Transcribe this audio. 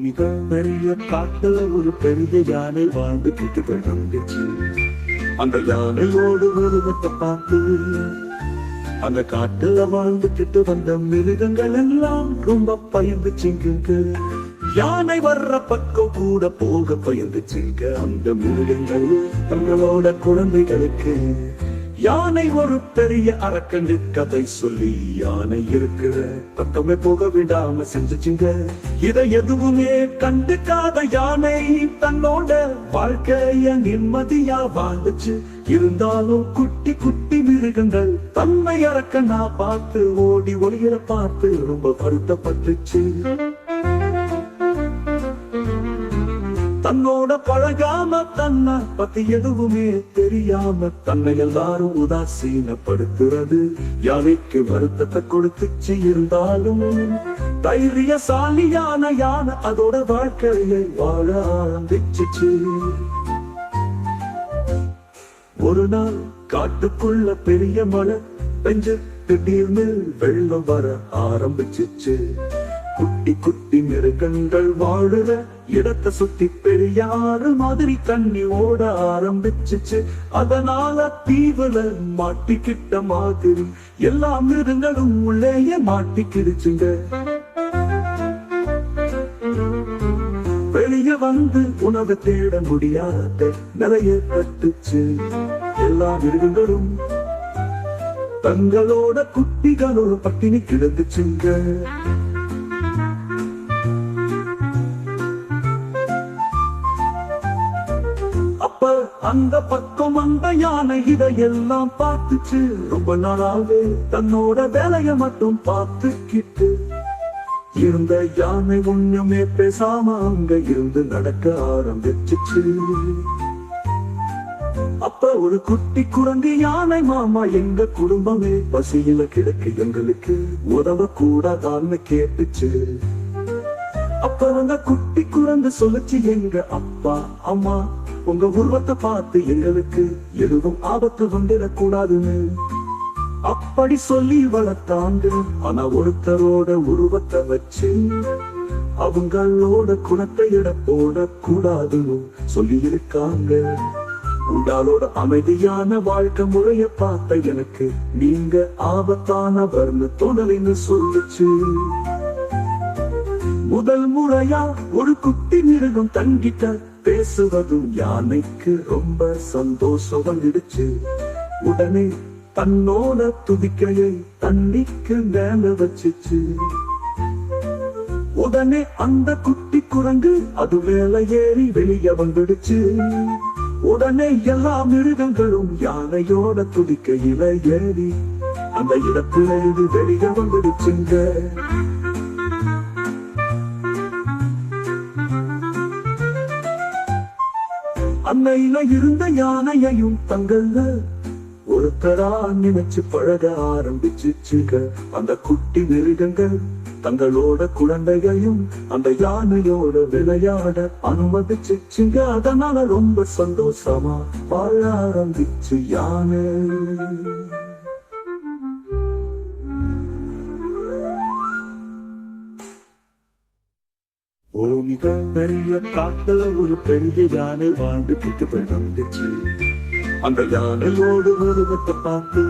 மிக பெரிய காட்டுல ஒரு பெரிய யானை வாழ்ந்துகிட்டு கிடந்துச்சு. அந்த யானையோடு உருவத்தை பார்த்து அந்த காட்டுல வாழ்ந்துகிட்டு வந்த மிருகங்கள் எல்லாம் ரொம்ப பயந்துச்சுங்க. யானை வர்ற பக்கம் கூட போக பயந்துச்சுங்க. அந்த மிருகங்கள் தங்களோட குழந்தைகளுக்கு யானை ஒரு பெரிய அரக்கண்டு கதை சொல்லி யானை இருக்கிற பக்கமே போக விடாம செஞ்சுச்சுங்க. இதை எதுவுமே கண்டுக்காத யானை தன்னோட வாழ்க்கைய நிம்மதியா வாழ்ந்துச்சு. இருந்தாலும் குட்டி குட்டி மிருகங்கள் தன்னை அரக்கனா பார்த்து ஓடி ஒளியிற பார்த்து ரொம்ப வருத்தப்பட்டுச்சு. தன்னோட பழகாம தன்னை பத்தி எதுவுமே தெரியாம தன்னை எல்லாரும் உதாசீனப்படுத்துறது யானைக்கு வருத்தத்தை கொடுத்துச்சு. இருந்தாலும் தைரியசாலியான யானை அதோட வாழ்க்கையை வாழ ஆரம்பிச்சுச்சு. ஒரு நாள் காட்டுக்குள்ள பெரிய மழை பெஞ்சு திடீர்னு வெள்ளம் வர ஆரம்பிச்சுச்சு. குட்டி குட்டி மிருகங்கள் வாழுற இடத்தை சுத்தி பெரியாறு மாதிரி தண்ணி ஓட ஆரம்பிச்சுச்சு. அதனால தீவுல மாட்டிக்கிட்ட மாதிரி எல்லா மிருகங்களும் உள்ளேயே மாட்டிக்கிடுச்சுங்க. வெளியே வந்து உணவு தேட முடியாத நிறைய கட்டுச்சு. எல்லா மிருகங்களும் தங்களோட குட்டிகளோட பட்டினி கிடந்துச்சுங்க. அந்த பக்கம் அந்த யானை இதையெல்லாம் பார்த்துச்சு. ரொம்ப நாளாவே தன்னோட வேலைய மட்டும் பார்த்துக்கிட்டு இருந்த யானை ஒண்ணுமே பேசாம அங்க இருந்து நடக்க ஆரம்பிச்சுச்சு. அப்ப ஒரு குட்டி குரங்கு யானை மாமா எங்க குடும்பமே பசியில கிடக்கு, எங்களுக்கு உதவ கூடாதான்னு கேட்டுச்சு. அப்ப அந்த குட்டி குரங்கு சொல்லுச்சு, எங்க அப்பா அம்மா உங்க உருவத்தை பார்த்து எங்களுக்கு எதுவும் ஆபத்து வந்துடக்கூடாதுன்னு அப்படி சொல்லி வளர்த்தாங்க. ஆனா ஒருத்தரோட உருவத்தை வச்சு அவங்களோட குணத்தை இட போட கூடாதுன்னு சொல்லி இருக்காங்க. உங்களோட அமைதியான வாழ்க்கை முறைய பார்த்த எனக்கு நீங்க ஆபத்தானவர்னு தோணலைன்னு சொல்லுச்சு. முதல் முறையா ஒரு குட்டி மிருகம் தங்கிட்ட பேசுவதும் யானைக்கு ரொம்ப சந்தோஷம் வந்துடுச்சு. உடனே தன்னோட துதிக்கையை தண்ணிக்கு மேல வச்சுச்சு. உடனே அந்த குட்டி குரங்கு அது மேல ஏறி வெளியே வந்துடுச்சு. உடனே எல்லா மிருகங்களும் யானையோட துதிக்கையில ஏறி அந்த இடத்துல வெளியே வந்துடுச்சுங்க. அன்னையில இருந்த யானையையும் தங்கள்ல ஒருத்தரா நினைச்சு பழக ஆரம்பிச்சுச்சுங்க. அந்த குட்டி மிருகங்கள் தங்களோட குழந்தையையும் அந்த யானையோட விளையாட அனுமதிச்சுச்சுங்க. அதனால ரொம்ப சந்தோஷமா வாழ ஆரம்பிச்சு யானை. மிக பெரிய காட்டுல ஒரு பெரிய யானை வாழ்ந்துகிட்டு கிடந்துச்சு. அந்த யானையோடு உருவத்தை பார்த்து